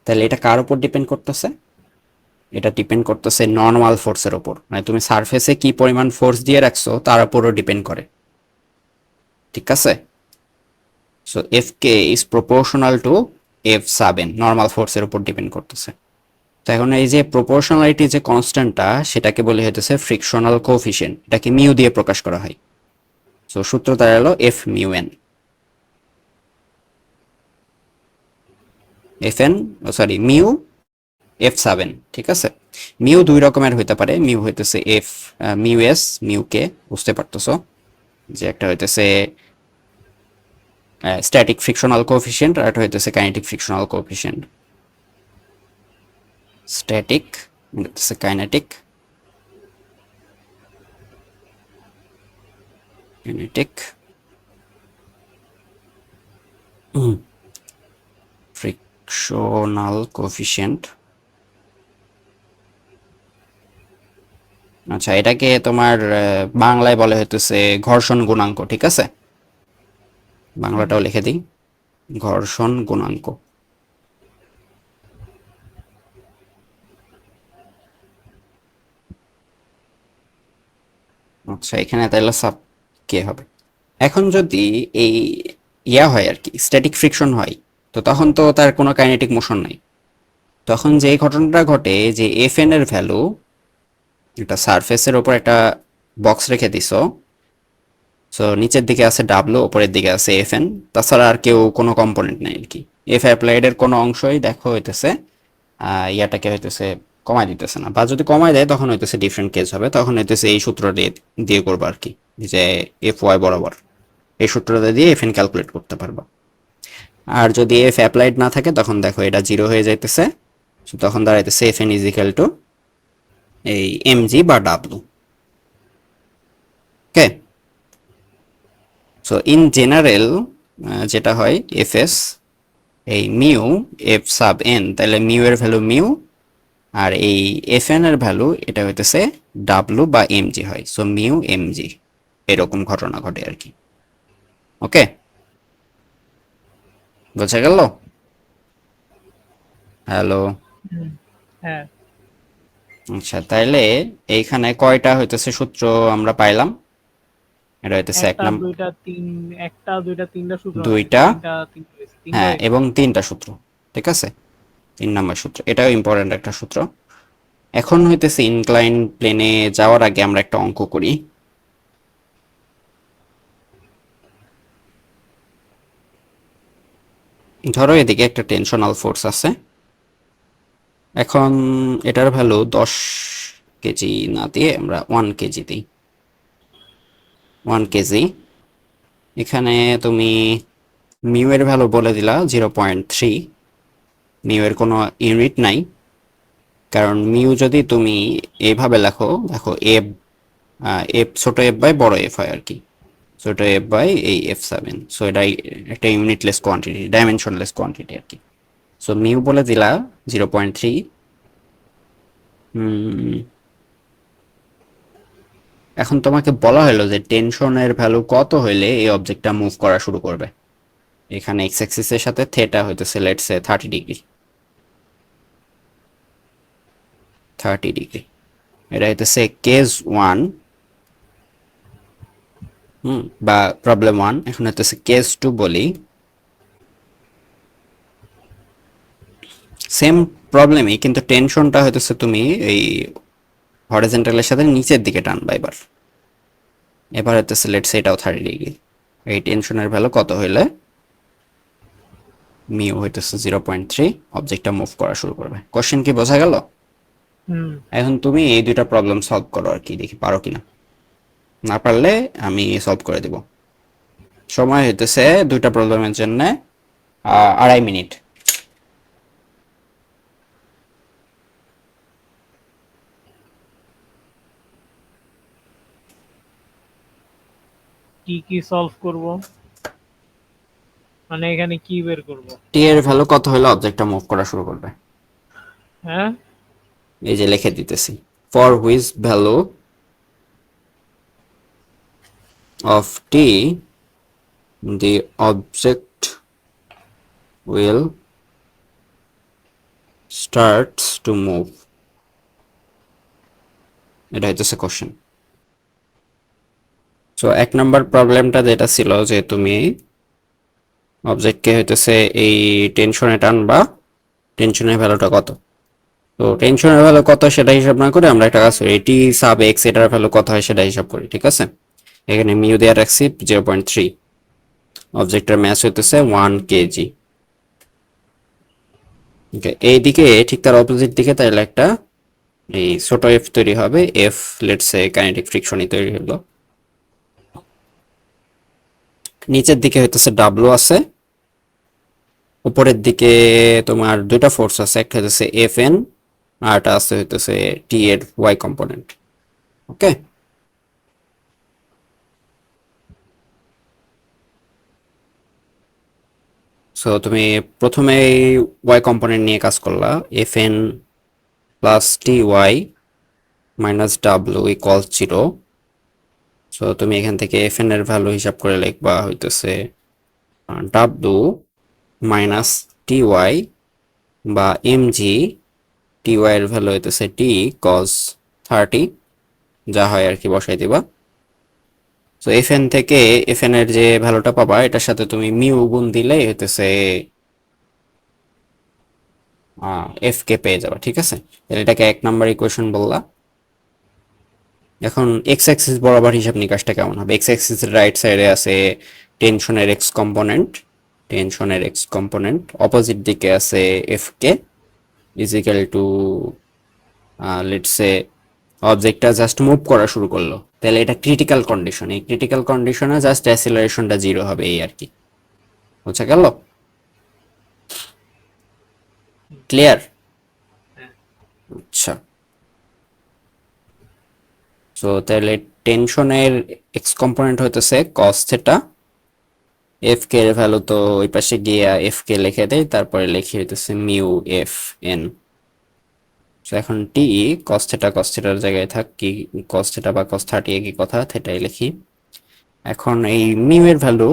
তাহলে এটা কার উপর ডিপেন্ড করতেছে, এটা ডিপেন্ড করতেছে নর্মাল ফোর্সের উপর, মানে তুমি সারফেসে কি পরিমাণ ফোর্স দিয়ে রাখছো তার উপরও ডিপেন্ড করে। ঠিক আছে, so F K is proportional to F sub N, normal ফোর্সের উপর ডিপেন্ড করতেছে। তো এখন এই যে প্রপোর্শনালিটি যে কনস্ট্যান্টটা, সেটাকে বলে হইতেছে ফ্রিকশনাল কোএফিশিয়েন্ট, এটাকে মিউ দিয়ে প্রকাশ করা হয়। সো সূত্র দাঁড়ালো F mu N, F N sorry mu F sub N. ঠিক আছে, মিউ দুই রকমের হইতে পারে, মিউ হইতেছে এফ মিউ এস মিউ কে, বুঝতে পারতেছো যে একটা হইতেছে স্ট্যাটিক ফ্রিকশনাল কোএফিশিয়েন্ট আর একটা হইতেছে কাইনেটিক ফ্রিকশনাল কোএফিশিয়েন্ট। স্ট্যাটিক হইতেছে কাইনেটিক, কাইনেটিক ফ্রিকশনাল কোএফিশিয়েন্ট। আচ্ছা, এটাকে তোমার বাংলায় বলে হইতেছে ঘর্ষণ গুণাঙ্ক। ঠিক আছে, বাংলাটাও লিখে দিই, ঘর্ষণ গুণাঙ্ক। আচ্ছা, এখানে তাহলে সাব কে হবে। এখন যদি এই ইয়া হয় আর কি, স্ট্যাটিক ফ্রিকশন হয়, তো তখন তো তার কোনো কাইনেটিক মোশন নাই। তখন যে ঘটনাটা ঘটে যে এফ এন এর ভ্যালু, একটা সারফেসের ওপর একটা বক্স রেখে দিছো, সো নিচের দিকে আছে ডাব্লু, উপরের দিকে আছে এফ এন, তাছাড়া আর কেউ কোনো কম্পোনেন্ট নাই আর কি। এফ অ্যাপ্লাইড এর কোনো অংশই দেখো হইতেছে ইয়াটাকে হইতেছে কমাই দিতেছে না, বা যদি কমাই দেয় তখন হইতেছে ডিফারেন্ট কেস হবে, তখন হইতেছে এই সূত্র দিয়ে দিয়ে করবো আর কি, যে এফ ওয়াই বরাবর এই সূত্রটা দিয়ে এফ এন ক্যালকুলেট করতে পারবা। আর যদি এফ অ্যাপ্লাইড না থাকে তখন দেখো এটা 0 হয়ে যাইতেছে, তখন দাঁড়াইতেছে F N is equal to এই এম জি বা W. Okay, so in general যেটা হয় এফ এস এই মিউ এফ সাব এন, তাহলে মিউ এর ভ্যালু মিউ, আর এই এফ এন এর ভ্যালু এটা হইতেছে ডাব্লু বা এম জি হয়, সো মিউ এম জি, এরকম ঘটনা ঘটে আর কি। ওকে, বোঝা গেল? হ্যালো। হুম, হ্যাঁ। আচ্ছা, তাইলে এইখানে কয়টা হইতেছে সূত্র আমরা পাইলাম? এটা হইতেছে এক একটা নাম্বার, দুইটা তিন, একটা দুইটা তিনটা সূত্র হয় নাকি? দুইটা, তিনটা হ্যাঁ, হয়ে গেছে। এবং তিনটা সূত্র। ঠিক আছে, 3 নম্বর সূত্র, এটাও ইম্পর্টেন্ট একটা সূত্র। এখন হইতেছে ইনক্লাইন প্লেনে যাওয়ার আগে আমরা একটা অঙ্ক করি। ধরো এদিকে একটা টেনশনাল ফোর্স আছে, এখন এটার ভ্যালু 10 কেজি না দিয়ে আমরা 1 কেজি দিই। 1 কেজি, এখানে তুমি মিউ এর ভ্যালু বলে দিলা 0.3, মিউ এর কোনো ইউনিট নাই, কারণ মিউ যদি তুমি এইভাবে লেখো, দেখো এফ, এফ ছোট এফ বাই বড় এফ হয় আর কি, ছোট এফ বাই এই F7, সো এটাই একটা ইউনিটলেস কোয়ান্টিটি, ডাইমেনশনলেস কোয়ান্টিটি আর কি। সো মিউ বলে দিলা 0.3। এখন তোমাকে বলা হলো যে টেনশনের ভ্যালু কত হইলে এই অবজেক্টটা মুভ করা শুরু করবে। এখানে এক্স অ্যাক্সিসের সাথে থেটা হইতেছে লেটস সে 30 ডিগ্রি, 30 ডিগ্রি। এটা হইতেছে কেস 1, বা প্রবলেম 1। এখন হইতেছে কেস 2 বলি, সেম প্রবলেমই, কিন্তু টেনশনটা হইতেছে তুমি এই হরিজন্টালের সাথে নিচের দিকে টানবা। এবার এবার হইতেছে লেটস সে এটাও 30 ডিগ্রি। এই টেনশনের ভ্যালু কত হইলে মিউ হইতেছে 0.3, অবজেক্টটা মুভ করা শুরু করবে। কোশ্চেন কি বোঝা গেল? হুম। এখন তুমি এই দুইটা প্রবলেম সলভ করো আর কি, দেখি পারো কিনা। না পারলে আমি সলভ করে দিব। সময় হইতেছে দুইটা প্রবলেমের জন্য 2.5 মিনিট। কি কি সলভ করব, মানে এখানে কি বের করব? টি এর ভ্যালু কত হলে অবজেক্টটা মুভ করা শুরু করবে? হ্যাঁ, এই যে লিখে দিতেছি, for which value of T the object will starts to move, এটা হইতেছে কোশ্চেন। সো 1 নম্বর প্রবলেমটা যেটা ছিল যে তুমি অবজেক্টকে হইতেছে এই টেনশনে টানবা, টেনশনের ভ্যালুটা কত। তো টেনশনের ভ্যালু কত সেটা হিসাব না করে আমরা একটা কাজ করি, টি সাব এক্স এটার ভ্যালু কত হয় সেটা হিসাব করি। ঠিক আছে, এখানে মিউ দেওয়া রাখছি 0.3, অবজেক্টের ম্যাস হইতেছে 1 কেজি। ওকে, এইদিকে ঠিক তার অপোজিট দিকে তাইলে একটা এই ছোট এফ তৈরি হবে, এফ লেটস সে কাইনেটিক ফ্রিকশনই তৈরি হলো। নিচের দিকে হইতেছে ডাব্লু আছে, উপরের দিকে তোমার দুইটা ফোর্স আছে, একটা হইতেছে এফ এন, আর একটা আছে হইতেছে টি এর ওয়াই কম্পোনেন্ট। ওকে, সো তুমি প্রথমে ওয়াই কম্পোনেন্ট নিয়ে কাজ করলা, F N plus T Y minus W equals 0। So তুমি এখান থেকে এফ এন এর ভ্যালু হিসাব করে লিখবা হইতেছে ডাব্লু মাইনাস টি ওয়াই বা এম জি, টি ওয়াই এর ভ্যালু হইতেছে টি কজ 30, যা হয় আর কি বসাই দিবা। তো এফ এন থেকে এফ এন এর যে ভ্যালুটা পাবা এটার সাথে তুমি মিউ গুণ দিলেই হইতেছে এফ কে পেয়ে যাবা। ঠিক আছে, তাহলে এটাকে 1 নম্বর ইকুয়েশন বললা। এখন এক্স অ্যাক্সিস বরাবর হিসাব নিকাশটা কেমন হবে? এক্স অ্যাক্সিস রাইট সাইডে আছে টেনশনের এক্স কম্পোনেন্ট, টেনশনের এক্স কম্পোনেন্ট, অপোজিট দিকে আছে এফ কে ইজিক্যাল টু লেটস সে অবজেক্টটা জাস্ট মুভ করা শুরু করলো, তাহলে এটা ক্রিটিক্যাল কন্ডিশন। এই ক্রিটিক্যাল কন্ডিশনে জাস্ট অ্যাসিলারেশনটা 0 হবে, এই আর কি। বুঝা গেল? ক্লিয়ার? হ্যাঁ। আচ্ছা, সো তাহলে টেনশনের এক্স কম্পোনেন্ট হইতেছে কস থেটা, এফ কে এর ভ্যালু তো ওই পাশে গিয়ে এফ কে লিখে দেয়, তারপরে লিখে হইতেছে মিউ এফ এন। এখন টি কস থেটার জায়গায় থাক, কি কস থেটা বা কস 30 একই কথা, থেটাই লিখি। এখন এই মিউ এর ভ্যালু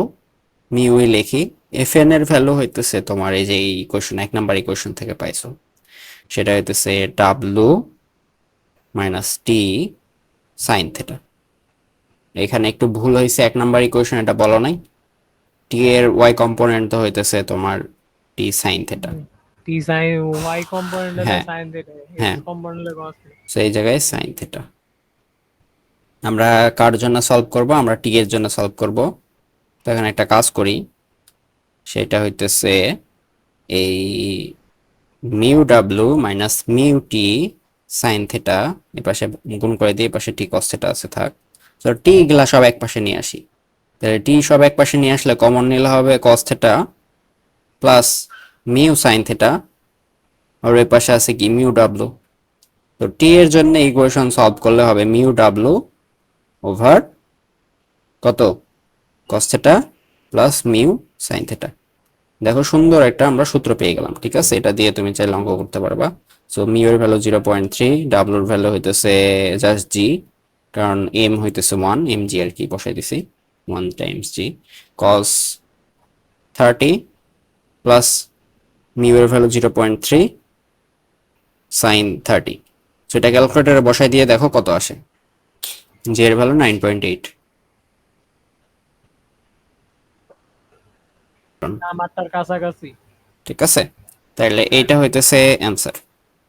মিউ এ লিখি, এফ এন এর ভ্যালু হইতেছে তোমার এই যে এই ইকুয়েশন 1 নম্বর ইকুয়েশন থেকে পাইছো, সেটা হইতেছে ডাব্লু মাইনাস টি সাইন থেটা। এখানে একটু ভুল হয়েছে, 1 নম্বর ইকুয়েশন এটা বলো নাই, টি এর ওয়াই কম্পোনেন্ট তো হইতেছে তোমার টি সাইন থেটা। টি সাইন ওয়াই কম্পোনেন্ট হলে হ্যাঁ, সাইন থিটা, এক্স হ্যাঁ, কম্পোনেন্ট হলে কস থিটা। তো এই জায়গায় সাইন থেটা। আমরা কার জন্য সলভ করব? আমরা টি এর জন্য সলভ করব। তো এখানে একটা কাজ করি, সেটা হইতেছে এই মিউ ডাব্লু মাইনাস মিউ টি সাইন থেটা এপাশে গুণ করে দিয়ে এপাশে টি কস থেটা আছে থাক। তো টি গুলা সব এক পাশে নিয়ে আসি, তাহলে টি সব এক পাশে নিয়ে আসলে কমন নিলে হবে cos theta plus mu sine theta, আর ওই পাশে আছে কি মিউ ডাব্লু। তো টি এর জন্য ইকুয়েশন সলভ করলে হবে মিউ ডাব্লু ওভার কত কস theta plus mu sine theta. দেখো সুন্দর একটা আমরা সূত্র পেয়ে গেলাম, ঠিক আছে? এটা দিয়ে তুমি চাইলে অঙ্ক করতে পারবা। সো মিউ এর ভ্যালু 0.3, ডাব্লুর ভ্যালু হইতেছে জাস্ট জি, কারণ এম হইতেছে 1, এম জি আর কি বসাই দিছি, 1 টাইমস জি কস 30 প্লাস মিউ এর ভ্যালু 0.3 সাইন 30। সো এটা ক্যালকুলেটরে বসাই দিয়ে দেখো কত আসে। জি এর ভ্যালু 9.8। আমারটার কাছাকাছি। ঠিক আছে, তাহলে এইটা হইতেছে অ্যান্সার।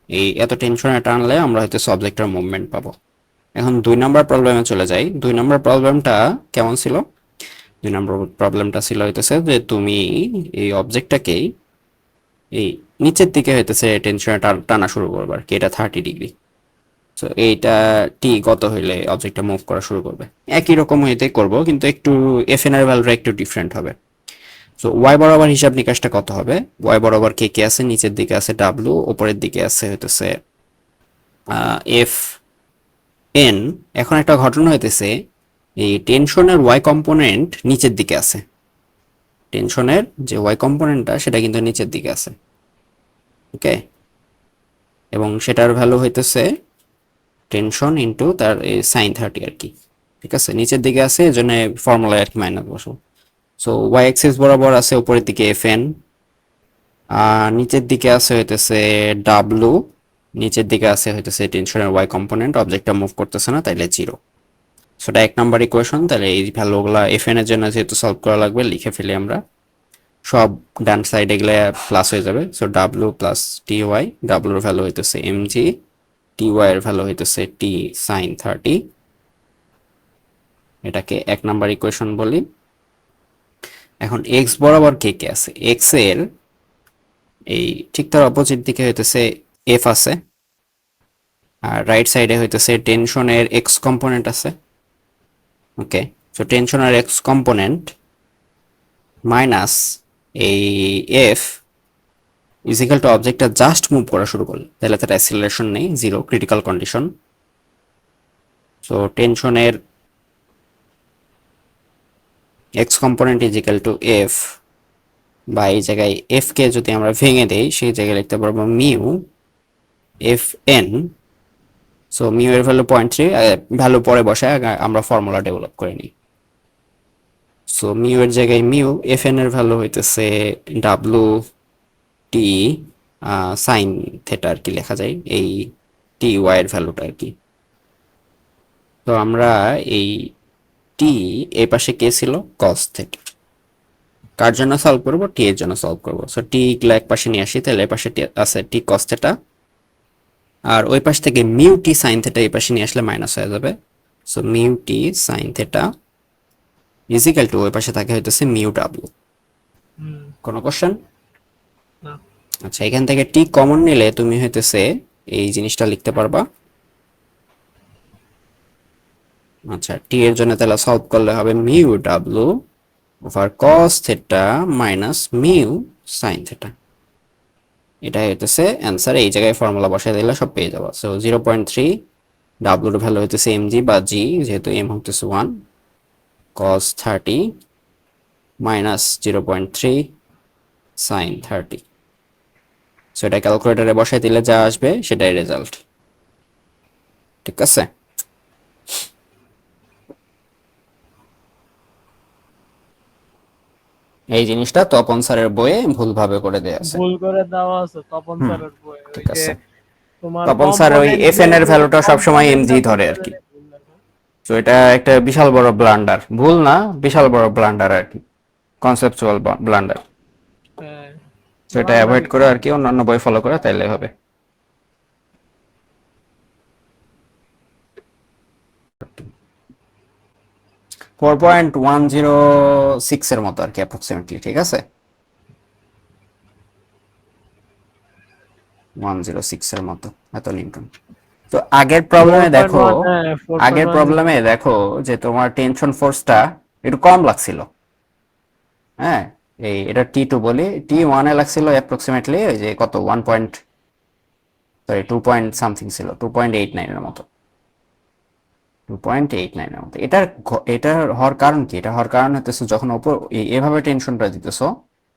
এই এত টেনশনে টানলে আমরা হয়তো সাবজেক্টের মুভমেন্ট পাবো। এখন 2 নম্বর প্রবলেমে চলে যাই। 2 নম্বর প্রবলেমটা কেমন ছিল? 2 নম্বর প্রবলেমটা ছিল হইতেছে যে তুমি এই অবজেক্টটাকেই এই নিচের দিকে হইতেছে টেনশনে টানা শুরু করবে আর কি, এটা 30 ডিগ্রি। সো এইটা টি কত হইলে অবজেক্টটা মুভ করা শুরু করবে? একই রকম হইতে করব, কিন্তু একটু এফ এন এর ভ্যালুটা একটু ডিফারেন্ট হবে। সো ওয়াই বরাবর হিসাব নিকাশটা কত হবে? ওয়াই বরাবর কে কে আছে? নিচের দিকে আছে ডাব্লু, উপরের দিকে আছে হইতেছে এফ এন। এখন একটা ঘটনা হইতেছে, এই টেনশনের ওয়াই কম্পোনেন্ট নিচের দিকে আছে, টেনশনের যে ওয়াই কম্পোনেন্টটা সেটা কিন্তু নিচের দিকে আছে, ওকে? এবং সেটার ভ্যালু হইতেছে টেনশন ইন্টু তার সাইন 30 আর কি, ঠিক আছে? নিচের দিকে আছে, এই জন্য ফর্মুলায় আর কি মাইনাস বসো। সো ওয়াই এক্সিস বরাবর আছে উপরের দিকে এফ এন, আর নিচের দিকে আছে হইতেছে ডাব্লু, নিচের দিকে আছে হইতেছে টেনশনের ওয়াই কম্পোনেন্ট, অবজেক্টটা মুভ করতেছে না, তাইলে জিরো। সেটা 1 নম্বর ইকুয়েশন। তাহলে এই ভ্যালুগুলা এফ এন এর জন্য যেহেতু সলভ করা লাগবে, লিখে ফেলি আমরা সব ডান সাইডে গেলে প্লাস হয়ে যাবে। So W plus T Y, ডাব্লুর ভ্যালু হইতেছে এম জি, টি ওয়াই এর ভ্যালু হইতেছে টি সাইন 30। এটাকে 1 নম্বর ইকুয়েশন বলি। এখন এক্স বরাবর কে কে আছে? এক্স এর এই ঠিক তার অপোজিট দিকে হইতেছে এফ আছে, আর রাইট সাইডে হইতেছে টেনশনের এক্স কম্পোনেন্ট আছে, ওকে? সো টেনশনের এক্স কম্পোনেন্ট মাইনাস এই এফ ইজিক্যাল টু অবজেক্টটা জাস্ট মুভ করা শুরু করলে, তাহলে তার অ্যাসিলারেশন নেই, জিরো, ক্রিটিক্যাল কন্ডিশন। সো টেনশনের X component equal to F, বা এই জায়গায় এফ কে যদি আমরা ভেঙে দেই, সেই জায়গায় লিখতে পারবো mu F N. So mu এর ভ্যালু 0.3, ভ্যালু পরে বসায় আমরা ফর্মুলা ডেভেলপ করে নিই। সো মিউ এর জায়গায় মিউ, এফ এন এর ভ্যালু হইতেছে ডাব্লু টি সাইন থেটা আর কি লেখা যায়, এই টি ওয়াই এর ভ্যালুটা আর কি। তো আমরা এই টি এই পাশে কে ছিল? Cos theta. কার জন্য সলভ করবো? টি এর জন্য সলভ করবো। সো টি গুলো এক পাশে নিয়ে আসি, তাহলে এই পাশে আছে টি কস থেটা, আর ওই পাশ থেকে মিউ টি সাইন থেটা এই পাশে নিয়ে আসলে মাইনাস হয়ে যাবে। সো মিউ টি সাইন থেটা ইজিক্যাল টু ওই পাশে থাকে হইতেছে মিউ ডাব্লু। কোনো কোশ্চেন? না। আচ্ছা, এখান থেকে টি কমন নিলে তুমি হইতেছে এই জিনিসটা লিখতে পারবা। আচ্ছা, টি এর জন্য তাহলে সলভ করলে হবে mu W over cos theta minus mu sine theta. এটা হইতেছে অ্যান্সার, এই জায়গায় ফর্মুলা বসাই দিলে সব পেয়ে যাবো। সো 0.3 ডাব্লুর ভ্যালু হইতেছে এমজি বা জি, যেহেতু এম হইতেছে 1, cos 30 মাইনাস 0.3 sin 30। সো এটা ক্যালকুলেটরে বসাই দিলে যা আসবে সেটাই রেজাল্ট। ঠিক আছে, এই জিনিসটা তপন স্যারের বইয়ে ভুলভাবে করে দেয়া আছে। ভুল করে দেওয়া আছে তপন হুম, স্যারের বই, ওই ঠিক যে আছে। তোমার তপন স্যার ওই কম্পোনেন্ট এফ এন এর ভ্যালু, ভ্যালুটা সবসময় কম্পোনেন্টটা এমজি ধরে বলতে আর কি। গেলে ভুল লাগে। তো এটা একটা বিশাল বড় ব্লান্ডার, ভুল না, বিশাল বড় ব্লান্ডার আর কি, কনসেপচুয়াল ব্লান্ডার। হ্যাঁ, তো এটা অ্যাভয়েড ব্লান্ডারই করে আর কি, অন্যান্য বই ফলো করে তাইলে হবে। 4.106 এর মতো আর কি অ্যাপ্রক্সিমেটলি, ঠিক আছে, 106 এর মতো এত নিউটন। তো আগের ফোর প্রবলেমে পয়েন্ট দেখো, ওয়ান হ্যাঁ 4.106। যে তোমার টেনশন ফোর্সটা একটু কম লাগছিল। হ্যাঁ, এটা T2 বলি, T1 এ লাগছিল অ্যাপ্রক্সিমেটলি ওই যে কত 1 পয়েন্ট, সরি 2 পয়েন্ট সামথিং ছিল, 2.89 এর মতো, 2.89 এর মতো। এটার হওয়ার কারণ কি? এটা হওয়ার কারণ হতেছে যখন ওপর এভাবে টেনশনটা দিতেছো,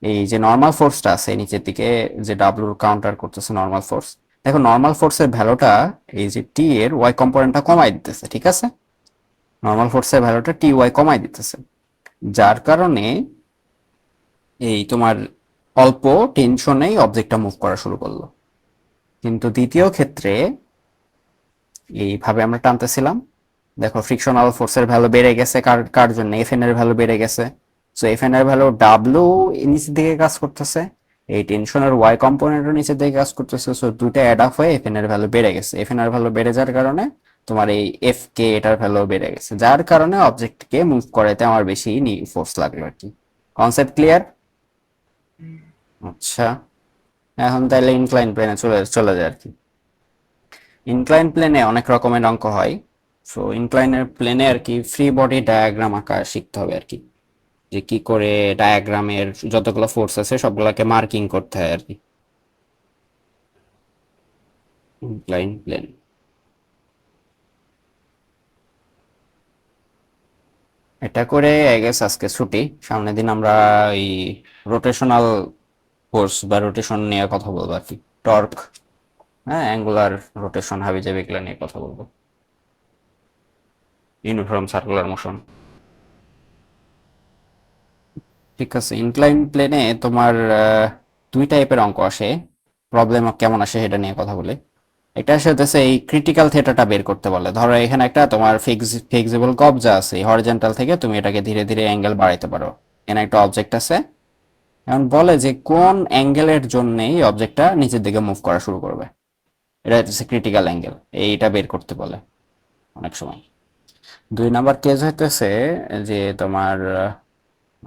এই যে নর্মাল ফোর্সটা আছে নিচের দিকে, যে ডাব্লুর কাউন্টার করতেছে নর্মাল ফোর্স, দেখো নর্মাল ফোর্সের ভ্যালুটা এই যে টি এর ওয়াই কম্পোনেন্টটা কমাই দিতেছে, ঠিক আছে, নর্মাল ফোর্সের ভ্যালুটা টি ওয়াই কমাই দিতেছে, যার কারণে এই তোমার অল্প টেনশনেই অবজেক্টটা মুভ করা শুরু করলো। কিন্তু দ্বিতীয় ক্ষেত্রে এইভাবে আমরা টানতেছিলাম, দেখো ফ্রিকশনাল ফোর্সের ভ্যালু বেড়ে গেছে, কার কার জন্য, এফ এন এর ভ্যালু বেড়ে গেছে। সো এফ এন এর ভ্যালু ডাব্লু নিচের দিকে কাজ করতেছে, এই টেনশনের ওয়াই কম্পোনেন্টও নিচের দিকে কাজ করতেছে, সো দুটো অ্যাড আপ হয়ে এফ এন এর ভ্যালু বেড়ে গেছে। এফ এন এর ভ্যালু বেড়ে যাওয়ার কারণে তোমার এই এফ কে এটার ভ্যালু বেড়ে গেছে, যার কারণে অবজেক্টকে মুভ করাতে আমার বেশি ফোর্স লাগলো আর কি। Concept clear? আচ্ছা, এখন তাহলে ইনক্লাইন প্লেনে চলে চলে যায় আর কি। ইনক্লাইন প্লেনে অনেক রকমের অঙ্ক হয়। সো ইনক্লাইনের প্লেনে আর কি ফ্রি বডি ডায়াগ্রাম আঁকা শিখতে হবে আর কি, যে কি করে ডায়াগ্রামের যতগুলো ফোর্স আছে সবগুলোকে মার্কিং করতে হয় আর কি। ইনক্লাইন প্লেন, এটা করে আই গেস আজকে ছুটি। সামনের দিন আমরা এই রোটেশনাল ফোর্স বা রোটেশন নিয়ে কথা বলবো আর কি, টর্ক, হ্যাঁ, অ্যাঙ্গুলার রোটেশন, হাবিজাবি এগুলো নিয়ে কথা বলবো, ইউনিফর্ম সার্কুলার মোশন। ঠিক আছে, ইনক্লাইন প্লেনে তোমার দুই টাইপের অঙ্ক আসে, প্রবলেম কেমন আসে সেটা নিয়ে কথা বলি। এটা আসে হতেছে এই ক্রিটিক্যাল থেটাটা বের করতে বলে। ধরো এখানে একটা তোমার ফিক্সিবল কবজা আছে, হরিজন্টাল থেকে তুমি এটাকে ধীরে ধীরে অ্যাঙ্গেল বাড়াইতে পারো। এখানে একটা অবজেক্ট আছে, এখন বলে যে কোন অ্যাঙ্গেলের জন্য এই অবজেক্টটা নিচের দিকে মুভ করা শুরু করবে, এটা হচ্ছে ক্রিটিক্যাল অ্যাঙ্গেল, এইটা বের করতে বলে অনেক সময়। দুই নাম্বার কেস হইতেছে যে তোমার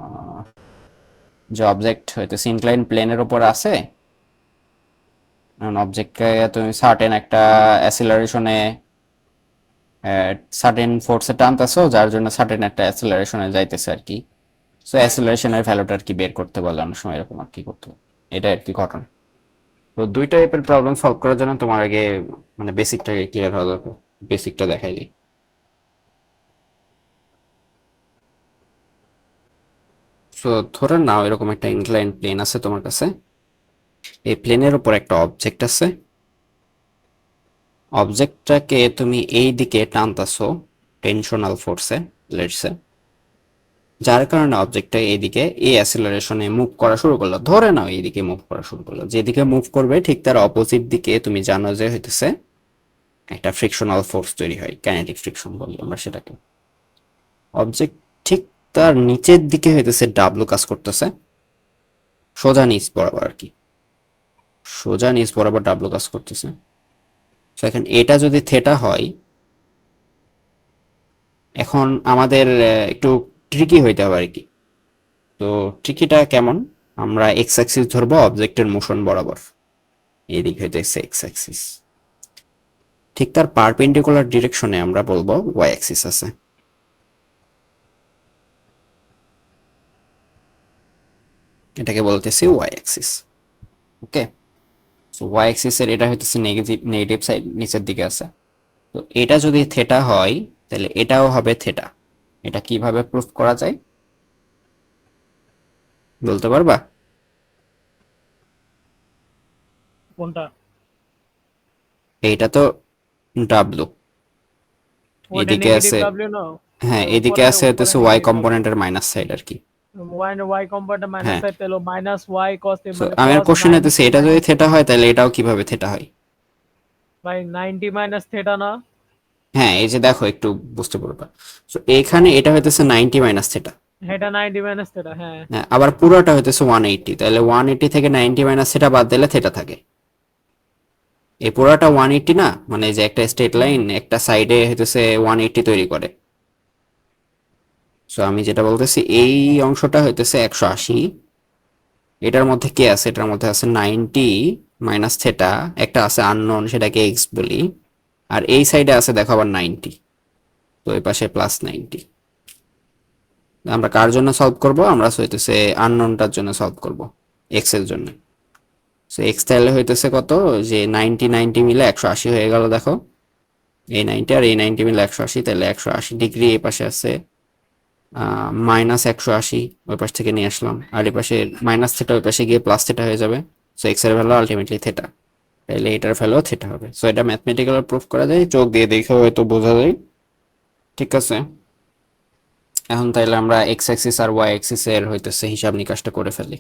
আহ, যে অবজেক্ট হইতেছে ইনক্লাইন প্লেনের উপর আছে, অবজেক্টকে তুমি সার্টেন একটা অ্যাসিলারেশনে, সার্টেন ফোর্সে টানতেছো, যার জন্য সার্টেন একটা অ্যাসিলারেশনে যাইতেছে আর কি। সো অ্যাসিলারেশনের ভ্যালুটা আর কি বের করতে বলে অনেক সময়, এরকম আর কি করতে হবে। এটা আর কি ঘটনা। তো দুই টাইপের প্রবলেম সলভ করার জন্য তোমার আগে মানে বেসিকটাকে ক্লিয়ার হওয়া দরকার। বেসিকটা দেখাই দিই। সো ধরে নাও এরকম একটা ইনক্লাইন প্লেন আছে তোমার কাছে, এই প্লেনের উপর একটা অবজেক্ট আছে, অবজেক্টটাকে তুমি এই দিকে টানতাছো টেনশনাল ফোর্সে লেটসে, যার কারণে অবজেক্টটা এইদিকে এই অ্যাসিলারেশনে মুভ করা শুরু করলো। ধরে নাও এইদিকে মুভ করা শুরু করলো, যেদিকে মুভ করবে ঠিক তার অপোজিট দিকে তুমি জানো যে হইতেছে একটা ফ্রিকশনাল ফোর্স তৈরি হয়, কাইনেটিক ফ্রিকশন বলি আমরা সেটাকে। অবজেক্ট ঠিক তার নিচের দিকে হইতেছে ডাব্লু কাজ করতেছে, সোজা নিচ বরাবর আর কি, সোজা নিচ বরাবর ডাব্লু কাজ করতেছে। তো এখন এটা যদি থেটা হয়, এখন আমাদের একটু ট্রিকি হইতে হবে আর কি। তো ট্রিকিটা কেমন, আমরা এক্স অ্যাক্সিস ধরবো অবজেক্টের মোশন বরাবর, এদিক হইতেছে এক্স অ্যাক্সিস, ঠিক তার পারপেন্ডিকুলার ডিরেকশনে আমরা বলবো ওয়াই অ্যাক্সিস আছে, এটাকে বলতেছি ওয়াই অ্যাক্সিস। ওকে, সো ওয়াই অ্যাক্সিসের এটা হইতেছে নেগেটিভ সাইড নিচের দিকে আছে। তো এটা যদি থেটা হয় তাহলে এটাও হবে থেটা। এটা কিভাবে প্রুফ করা যায় বলতে পারবা? কোনটা? এইটা তো ডাব্লু, ওইটা এদিকে নেগেটিভ আছে, ডাব্লিউ না? হ্যাঁ এদিকে উপরে আছে উপরে হইতেছে ওয়াই নেগেটিভ ডাব্লিউ। কম্পোনেন্টের মাইনাস সাইড আর কি। ওয়াই কম্পোনেন্ট মাইনাস হ্যাঁ, সাইড তাহলে মাইনাস ওয়াই কস সো মানে আমার কস কোশ্চেন হইতেছে 90 এটা যদি মাইনাস থেটা হয় তাহলে এটাও কিভাবে থেটা হয়? বাই 90 মাইনাস থিটা না? হ্যাঁ এই যে দেখো একটু বুঝতে পারবা। সো এইখানে এটা হইতেছে 90 মাইনাস থেটা। এটা 90 মাইনাস থিটা, হ্যাঁ। হ্যাঁ, আবার পুরোটা হইতেছে 180, তাহলে 180 থেকে 90 মাইনাস থেটা বাদ দিলে থেটা থাকে। এই পুরোটা 180 না, মানে যে একটা স্ট্রেট লাইন একটা সাইডে হইতেছে 180 তৈরি করে। সো আমি যেটা বলতেছি এই অংশটা হইতেছে 180, এটার মধ্যে কে আছে, এটার মধ্যে আছে 90 মাইনাস থেটা, একটা আছে আননোন সেটাকে এক্স বলি, আর এই সাইডে আছে দেখো আবার 90, তো এই পাশে প্লাস 90। আমরা কার জন্য সলভ করব? আমরা হইতেছে আননোনটার জন্য সলভ করব, এক্স এর জন্য। সো এক্স তাহলে হইতেছে কত, যে 90 90 মিলে 180 হয়ে গেল দেখো, এই 90 আর এই 90 মিলে 180, তাহলে 180 ডিগ্রি এই পাশে আছে মাইনাস 180, ওই পাশ থেকে নিয়ে আসলাম, আর এই পাশে মাইনাস থেটা ওই পাশে গিয়ে প্লাস থেটা হয়ে যাবে। সো এক্স এর ভ্যালু আলটিমেটলি থেটা, তাহলে এটার ভ্যালু থেটা হবে। সো এটা ম্যাথমেটিক্যালি প্রুফ করা যায়, চোখ দিয়ে দেখে হয়তো বোঝা যায়। ঠিক আছে, এখন তাইলে আমরা এক্স অ্যাক্সিস আর ওয়াই অ্যাক্সিস এর হইতেছে হিসাব নিকাশটা করে ফেলি।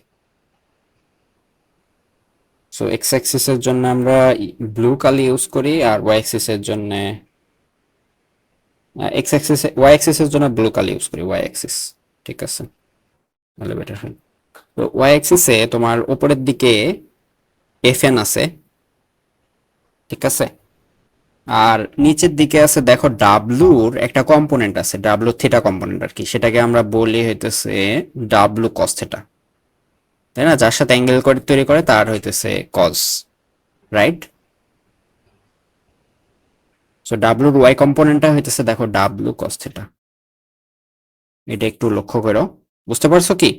সো এক্স অ্যাক্সিস এর জন্য আমরা ব্লু কালি ইউজ করি, আর ওয়াই অ্যাক্সিস এর জন্য এক্স অ্যাক্সিস, ওয়াই অ্যাক্সিস এর জন্য ব্লু কালি ইউজ করি, ওয়াই অ্যাক্সিস। ঠিক আছে, তাহলে বেটার হয়। তো ওয়াই অ্যাক্সিসে তোমার উপরের দিকে এফ এন আছে, ঠিক আছে, আর নিচের দিকে আছে দেখো ডাব্লুর একটা কম্পোনেন্ট আছে, ডাব্লু থিটা কম্পোনেন্ট আর কি, সেটাকে আমরা বলি হইতেছে ডাব্লু কস থিটা, তাই না? যার সাথে অ্যাঙ্গেল করে তৈরি করে তার হইতেছে কজ, রাইট? সো ডাব্লুর ওয়াই কম্পোনেন্টটা হইতেছে দেখো ডাব্লু কস থিটা, এটা একটু লক্ষ্য করো, বুঝতে পারছো কি?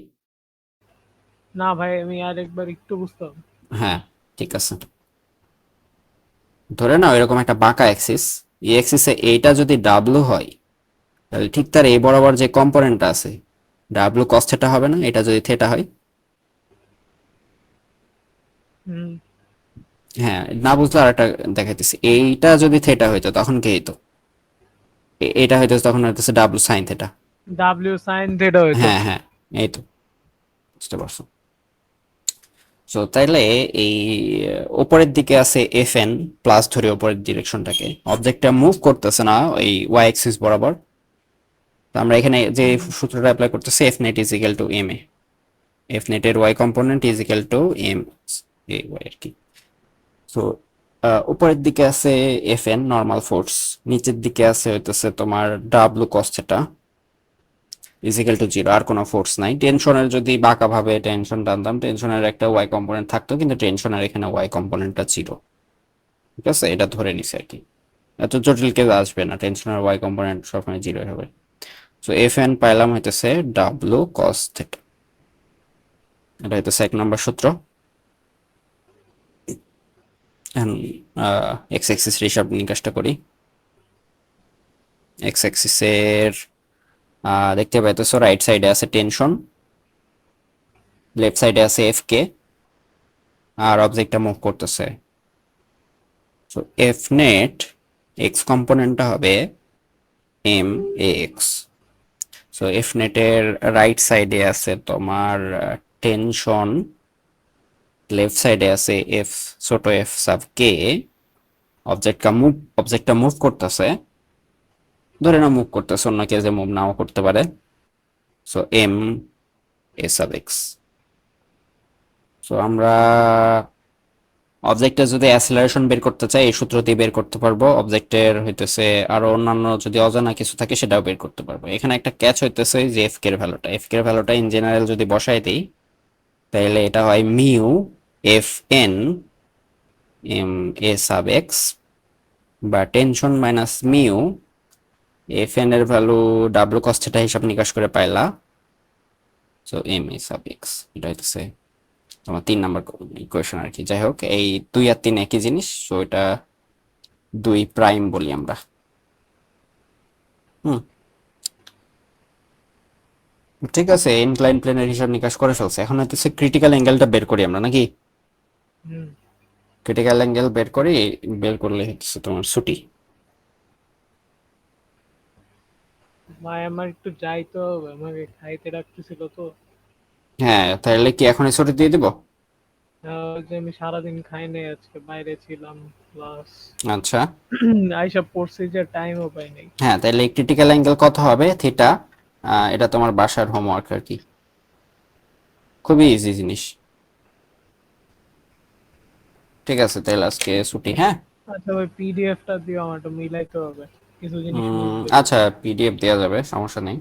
না ভাই, আমি আর একবার একটু বুঝতে হবে। হ্যাঁ, ঠিক আছে। ধরে নাও এরকম একটা বাঁকা অ্যাক্সিস, এই অ্যাক্সিসে এইটা যদি ডাব্লু হয় তাহলে ঠিক তার এই বরাবর যে কম্পোনেন্টটা আছে ডাব্লু কস থেটা হবে না, এটা যদি থেটা হয়? হুম। হ্যাঁ, না বুঝলে আর একটা দেখাইতেছি, এইটা যদি থেটা হইতো তখন কি হইতো? এটা হইতো তখন হইতেছে W sine theta. W sine theta হইতো। হ্যাঁ হ্যাঁ, এই তো, বুঝতে পারছো। সো তাইলে এই উপরের দিকে আছে এফ এন প্লাস, ধরে উপরের ডিরেকশনটাকে, অবজেক্টটা মুভ করতেছে না ওই ওয়াই অ্যাক্সিস বরাবর, তো আমরা এখানে যে সূত্রটা অ্যাপ্লাই করতেছি F net is equal to M A, F নেটের Y component is equal to M A Y আর কি। সো উপরের দিকে আছে এফ এন নর্মাল ফোর্স, নিচের দিকে আছে হইতেছে তোমার W cos theta equal to zero, আর কোনো ফোর্স নাই। টেনশনের যদি বাঁকা ভাবে টেনশন টানতাম, টেনশনের একটা ওয়াই কম্পোনেন্ট থাকতো, কিন্তু টেনশনের এখানে ওয়াই কম্পোনেন্টটা জিরো। ঠিক আছে, এটা ধরে নিছে আর কি, এত জটিল কেস আসবে না, টেনশনের ওয়াই কম্পোনেন্ট সবসময় জিরো হবে। সো এফ এন পাইলাম হইতেছে ডাব্লু কস থেটা, এটা হইতেছে 1 নম্বর সূত্র। এখন এক্স অ্যাক্সিস হিসাব নিকাশটা করি। এক্স অ্যাক্সিসের দেখতে পাইতেছো রাইট সাইডে আছে টেনশন, লেফট সাইডে আছে এফ কে, আর অবজেক্টটা মুভ করতেছে। সো এফ নেট এক্স কম্পোনেন্টটা হবে M A x. So F নেটের রাইট সাইডে আছে তোমার টেনশন, লেফট সাইডে আছে এফ ছোট এফ সাব কে, অবজেক্টটা মুভ করতেছে, ধরে না মুভ করতেছে, অন্য কেসে মুভ নাও করতে পারে। So M a sub x. So আমরা অবজেক্টের যদি অ্যাসেলারেশন বের করতে চাই এই সূত্র দিয়ে বের করতে পারবো, অবজেক্টের হইতেছে আরো অন্যান্য যদি অজানা কিছু থাকে সেটাও বের করতে পারবো। এখানে একটা ক্যাচ হইতেছে যে এফ কে এর ভ্যালুটা ইন জেনারেল যদি বসাই দিই তাহলে এটা হয় mu F N M a sub x, বা tension minus mu F N এর ভ্যালু ডাব্লু কস থিটা হিসাব নিকাশ করে পাইলা, so M a sub x, এটা হইতেছে তোমার 3 নাম্বার ইকুয়েশন আর কি। যাই হোক, এই 2 আর 3 একই জিনিস, তো এটা 2 প্রাইম বলি আমরা। হুম, ঠিক আছে, ইনক্লাইন প্লেনের হিসাব নিকাশ করে ফেলছে। এখন হচ্ছে ক্রিটিক্যাল অ্যাঙ্গেলটা বের করি আমরা নাকি? হুম। ক্রিটিক্যাল অ্যাঙ্গেল বের করলে হচ্ছে তোমার ছুটি। ভাই আমার একটু যাইতে হবে, আমাকে খাইতে ডাকতেছিল তো। হ্যাঁ, তাহলে কি এখনই ছুটি দিয়ে দিব? ওই যে আমি সারাদিন খাই নাই, আজকে বাইরে ছিলাম, প্লাস আচ্ছা, আইসা পড়ছি যে টাইমও পাই নাই। হ্যাঁ, তাহলে ক্রিটিক্যাল অ্যাঙ্গেল কত হবে? থিটা। এটা তোমার বাসার হোমওয়ার্ক আর কি, খুবই ইজি জিনিস। ঠিক আছে, তাহলে আজকে ছুটি, হ্যাঁ। আচ্ছা ওই পিডিএফটা দিও, আমার একটু মিলাইতে হবে, কিছু জিনিস মিলতেছে না। আচ্ছা, পিডিএফ দেওয়া যাবে, সমস্যা নেই।